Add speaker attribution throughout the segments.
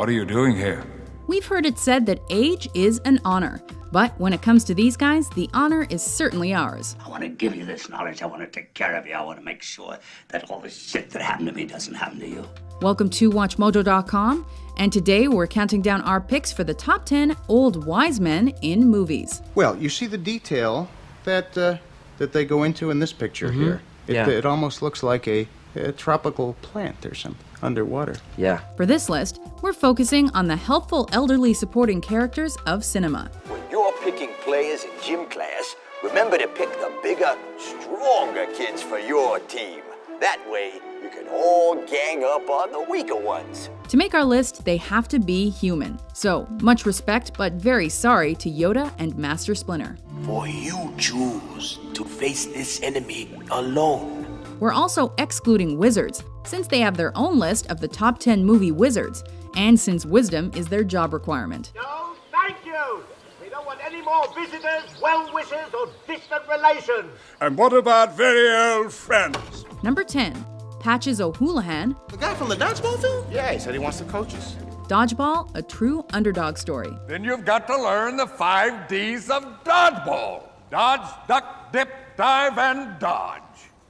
Speaker 1: What are you doing here?
Speaker 2: We've heard it said that age is an honor, but when it comes to these guys, the honor is certainly ours.
Speaker 3: I want to give you this knowledge. I want to take care of you. I want to make sure that all the shit that happened to me doesn't happen to you.
Speaker 2: Welcome to WatchMojo.com, and today we're counting down our picks for the top 10 old wise men in movies.
Speaker 4: Well, you see the detail that they go into in this picture here. It almost looks like a tropical plant or something underwater.
Speaker 5: Yeah.
Speaker 2: For this list, we're focusing on the helpful elderly supporting characters of cinema.
Speaker 6: When you're picking players in gym class, remember to pick the bigger, stronger kids for your team. That way, you can all gang up on the weaker ones.
Speaker 2: To make our list, they have to be human. So, much respect, but very sorry to Yoda and Master Splinter.
Speaker 7: For you choose to face this enemy alone.
Speaker 2: We're also excluding wizards, since they have their own list of the top 10 movie wizards, and since wisdom is their job requirement.
Speaker 8: No, thank you! We don't want any more visitors, well-wishers, or distant relations!
Speaker 1: And what about very old friends?
Speaker 2: Number 10, Patches O'Houlihan.
Speaker 9: The guy from the dodgeball film?
Speaker 4: Yeah, he said he wants to coach us.
Speaker 2: Dodgeball, a true underdog story.
Speaker 10: Then you've got to learn the 5 Ds of dodgeball. Dodge, duck, dip, dive, and dodge.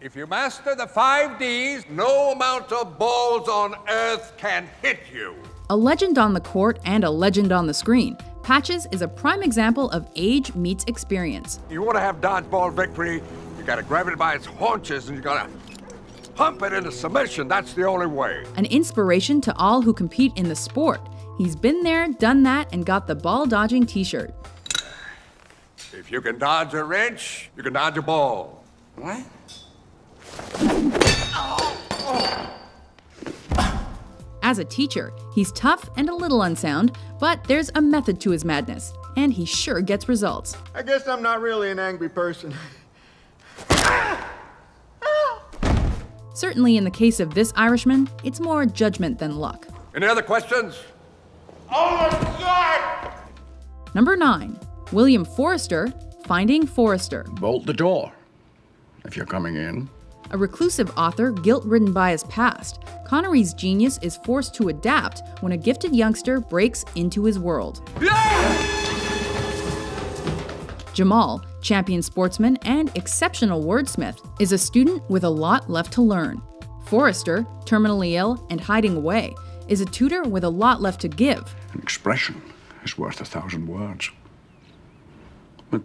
Speaker 10: If you master the 5 Ds, no amount of balls on earth can hit you.
Speaker 2: A legend on the court and a legend on the screen, Patches is a prime example of age meets experience.
Speaker 10: You want to have dodgeball victory, you got to grab it by its haunches and you got to pump it into submission. That's the only way.
Speaker 2: An inspiration to all who compete in the sport. He's been there, done that, and got the ball-dodging t-shirt.
Speaker 10: If you can dodge a wrench, you can dodge a ball.
Speaker 9: What?
Speaker 2: As a teacher, he's tough and a little unsound, but there's a method to his madness, and he sure gets results.
Speaker 9: I guess I'm not really an angry person.
Speaker 2: Certainly in the case of this Irishman, it's more judgment than luck.
Speaker 10: Any other questions?
Speaker 8: Oh my God!
Speaker 2: Number 9, William Forrester, Finding Forrester.
Speaker 11: Bolt the door if you're coming in.
Speaker 2: A reclusive author guilt-ridden by his past, Connery's genius is forced to adapt when a gifted youngster breaks into his world. Jamal, champion sportsman and exceptional wordsmith, is a student with a lot left to learn. Forrester, terminally ill and hiding away, is a tutor with a lot left to give.
Speaker 11: An expression is worth 1,000 words. But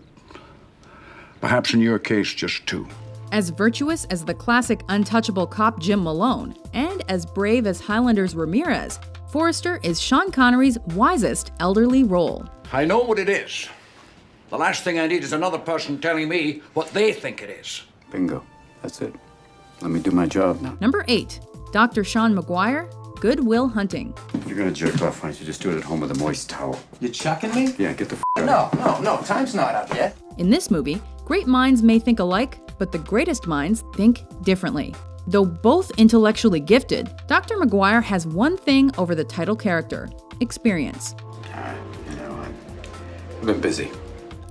Speaker 11: perhaps in your case, just 2.
Speaker 2: As virtuous as the classic untouchable cop Jim Malone, and as brave as Highlander's Ramirez, Forrester is Sean Connery's wisest elderly role.
Speaker 12: I know what it is. The last thing I need is another person telling me what they think it is.
Speaker 13: Bingo. That's it. Let me do my job now.
Speaker 2: Number 8, Dr. Sean McGuire, Good Will Hunting.
Speaker 13: If you're gonna jerk off, why don't you just do it at home with a moist towel?
Speaker 9: You chucking me?
Speaker 13: Yeah, get the out.
Speaker 9: No, time's not up yet.
Speaker 2: In this movie, great minds may think alike, but the greatest minds think differently. Though both intellectually gifted, Dr. McGuire has one thing over the title character: experience.
Speaker 13: I've been busy.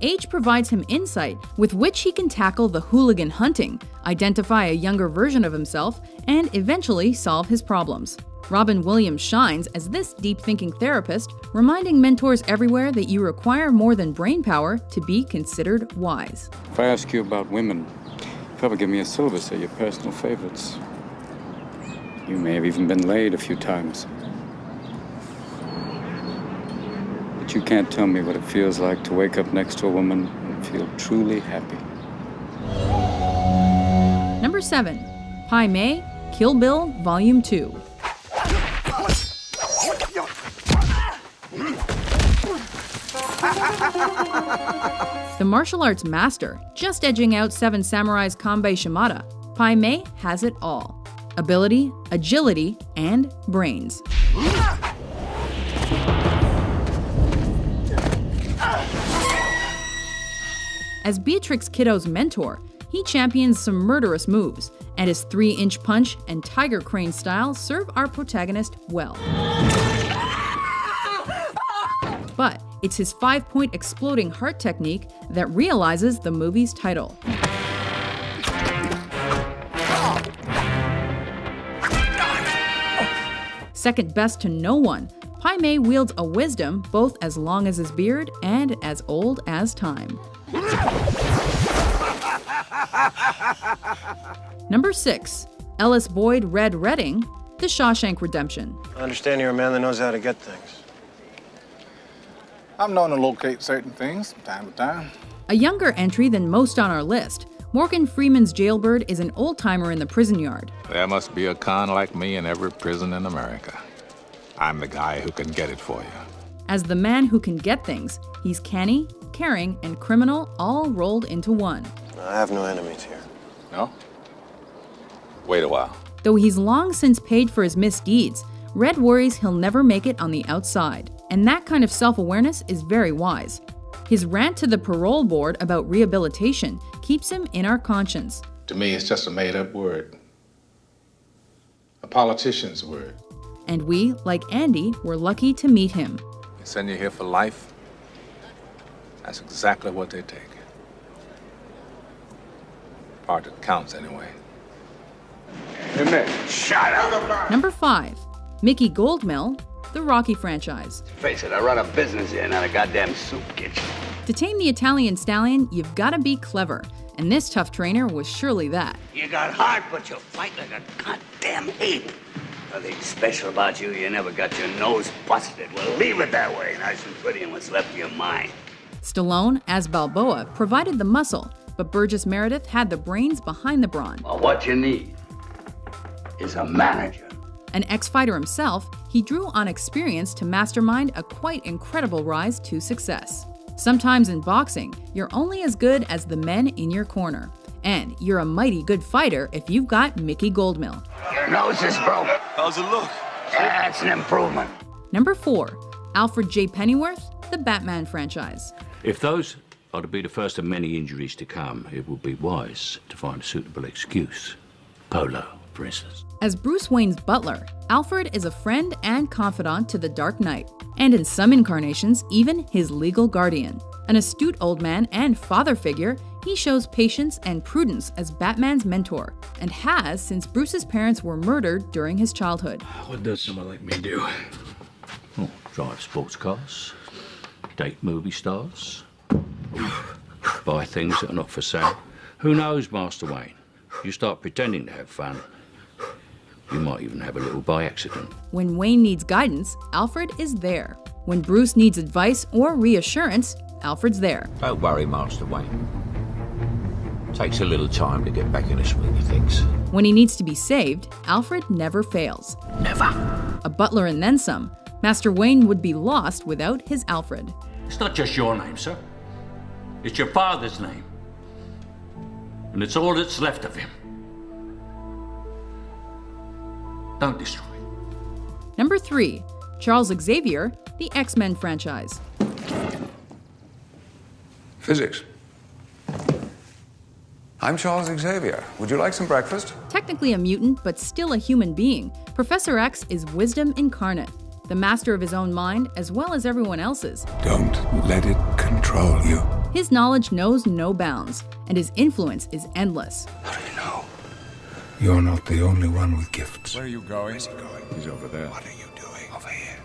Speaker 2: Age provides him insight with which he can tackle the hooligan hunting, identify a younger version of himself, and eventually solve his problems. Robin Williams shines as this deep-thinking therapist, reminding mentors everywhere that you require more than brain power to be considered wise.
Speaker 13: If I ask you about women, probably give me a syllabus of your personal favorites. You may have even been laid a few times. But you can't tell me what it feels like to wake up next to a woman and feel truly happy.
Speaker 2: Number 7, Pai Mei, Kill Bill, Volume 2. The martial arts master, just edging out Seven Samurai's Kanbei Shimada, Pai Mei has it all: ability, agility, and brains. As Beatrix Kiddo's mentor, he champions some murderous moves, and his 3-inch punch and tiger crane style serve our protagonist well. But it's his 5-point exploding heart technique that realizes the movie's title. Second best to no one, Pai Mei wields a wisdom both as long as his beard and as old as time. Number 6. Ellis Boyd Red Redding, The Shawshank Redemption.
Speaker 5: I understand you're a man that knows how to get things.
Speaker 9: I'm known to locate certain things from time to time.
Speaker 2: A younger entry than most on our list, Morgan Freeman's Jailbird is an old-timer in the prison yard.
Speaker 14: There must be a con like me in every prison in America. I'm the guy who can get it for you.
Speaker 2: As the man who can get things, he's canny, caring, and criminal all rolled into one.
Speaker 5: I have no enemies here.
Speaker 14: No? Wait a while.
Speaker 2: Though he's long since paid for his misdeeds, Red worries he'll never make it on the outside. And that kind of self-awareness is very wise. His rant to the parole board about rehabilitation keeps him in our conscience.
Speaker 14: To me, it's just a made-up word. A politician's word.
Speaker 2: And we, like Andy, were lucky to meet him.
Speaker 14: They send you here for life. That's exactly what they take. Part that counts, anyway.
Speaker 3: Hey, man, shut up!
Speaker 2: Number 5. Mickey Goldmill, The Rocky Franchise.
Speaker 3: Face it, I run a business here, not a goddamn soup kitchen.
Speaker 2: To tame the Italian stallion, you've got to be clever. And this tough trainer was surely that.
Speaker 3: You got heart, but you fight like a goddamn ape. Nothing special about you, you never got your nose busted. Well, leave it that way, nice and pretty, and what's left of your mind.
Speaker 2: Stallone, as Balboa, provided the muscle, but Burgess Meredith had the brains behind the brawn.
Speaker 3: Well, what you need is a manager.
Speaker 2: An ex-fighter himself, he drew on experience to mastermind a quite incredible rise to success. Sometimes in boxing, you're only as good as the men in your corner. And you're a mighty good fighter if you've got Mickey Goldmill.
Speaker 3: Your nose is broke. How's it look? That's an improvement.
Speaker 2: Number 4. Alfred J. Pennyworth, The Batman Franchise.
Speaker 7: If those are to be the first of many injuries to come, it would be wise to find a suitable excuse. Polo, for instance.
Speaker 2: As Bruce Wayne's butler, Alfred is a friend and confidant to the Dark Knight, and in some incarnations, even his legal guardian. An astute old man and father figure, he shows patience and prudence as Batman's mentor, and has since Bruce's parents were murdered during his childhood.
Speaker 7: What does someone like me do? Oh, drive sports cars, date movie stars, buy things that are not for sale. Who knows, Master Wayne? You start pretending to have fun, you might even have a little by accident.
Speaker 2: When Wayne needs guidance, Alfred is there. When Bruce needs advice or reassurance, Alfred's there.
Speaker 15: Don't worry, Master Wayne. Takes a little time to get back in the swing of things.
Speaker 2: When he needs to be saved, Alfred never fails.
Speaker 7: Never.
Speaker 2: A butler and then some, Master Wayne would be lost without his Alfred.
Speaker 7: It's not just your name, sir. It's your father's name. And it's all that's left of him. Don't destroy it.
Speaker 2: Number 3. Charles Xavier, The X-Men Franchise.
Speaker 11: Physics. I'm Charles Xavier. Would you like some breakfast?
Speaker 2: Technically a mutant, but still a human being, Professor X is wisdom incarnate, the master of his own mind as well as everyone else's.
Speaker 11: Don't let it control you.
Speaker 2: His knowledge knows no bounds, and his influence is endless.
Speaker 11: How do you know? You're not the only one with gifts.
Speaker 14: Where are you going?
Speaker 11: Where's he going? He's over there. What are you doing? Over here.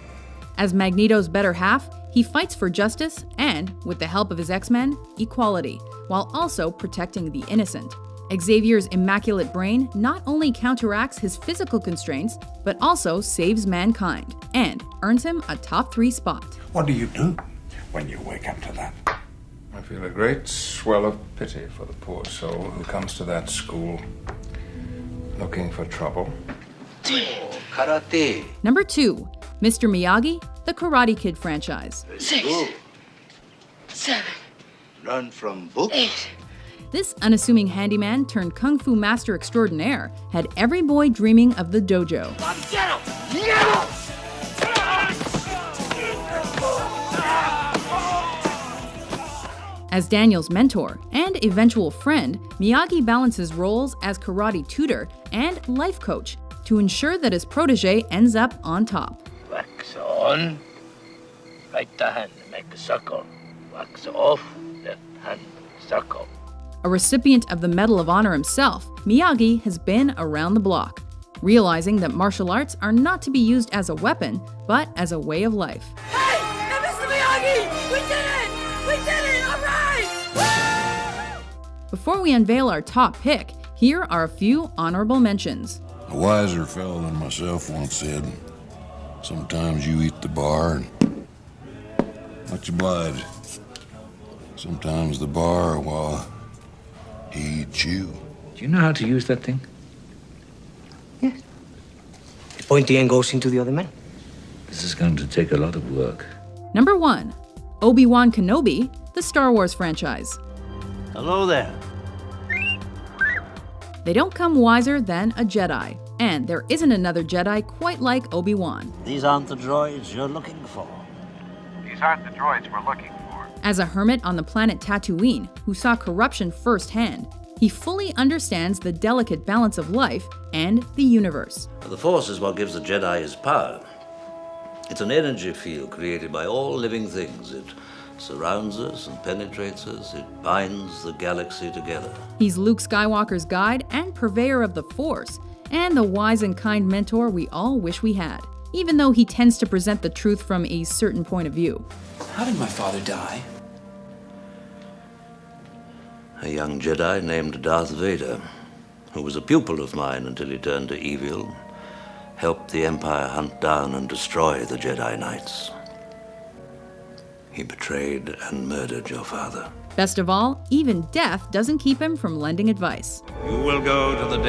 Speaker 2: As Magneto's better half, he fights for justice and, with the help of his X-Men, equality, while also protecting the innocent. Xavier's immaculate brain not only counteracts his physical constraints, but also saves mankind and earns him a top 3 spot.
Speaker 11: What do you do when you wake up to that? I feel a great swell of pity for the poor soul who comes to that school looking for trouble.
Speaker 3: Karate.
Speaker 2: Number 2. Mr. Miyagi, The Karate Kid Franchise.
Speaker 16: 6, 7,
Speaker 3: Learn from books.
Speaker 16: 8.
Speaker 2: This unassuming handyman turned kung fu master extraordinaire had every boy dreaming of the dojo. As Daniel's mentor and eventual friend, Miyagi balances roles as karate tutor and life coach to ensure that his protege ends up on top.
Speaker 17: Wax on, right hand, make a circle. Wax off, left hand, circle.
Speaker 2: A recipient of the Medal of Honor himself, Miyagi has been around the block. realizing that martial arts are not to be used as a weapon, but as a way of life.
Speaker 16: Hey, Mr. Miyagi! We did it! We did it! All right!
Speaker 2: Before we unveil our top pick, here are a few honorable mentions.
Speaker 18: A wiser fellow than myself once said, sometimes you eat the bar and much obliged. Sometimes the bar, well, he eats you.
Speaker 15: Do you know how to use that thing?
Speaker 19: The pointy end goes into the other man.
Speaker 15: This is going to take a lot of work.
Speaker 2: Number 1. Obi-Wan Kenobi, the Star Wars franchise.
Speaker 20: Hello there.
Speaker 2: They don't come wiser than a Jedi, and there isn't another Jedi quite like Obi-Wan.
Speaker 20: These aren't the droids you're looking for.
Speaker 21: These aren't the droids we're looking for.
Speaker 2: As a hermit on the planet Tatooine, who saw corruption firsthand, he fully understands the delicate balance of life and the universe.
Speaker 22: The Force is what gives the Jedi his power. It's an energy field created by all living things. It surrounds us and penetrates us. It binds the galaxy together.
Speaker 2: He's Luke Skywalker's guide and purveyor of the Force, and the wise and kind mentor we all wish we had, even though he tends to present the truth from a certain point of view.
Speaker 23: How did my father die?
Speaker 22: A young Jedi named Darth Vader, who was a pupil of mine until he turned to evil, helped the Empire hunt down and destroy the Jedi Knights. He betrayed and murdered your father.
Speaker 2: Best of all, even death doesn't keep him from lending advice.
Speaker 22: You will go to the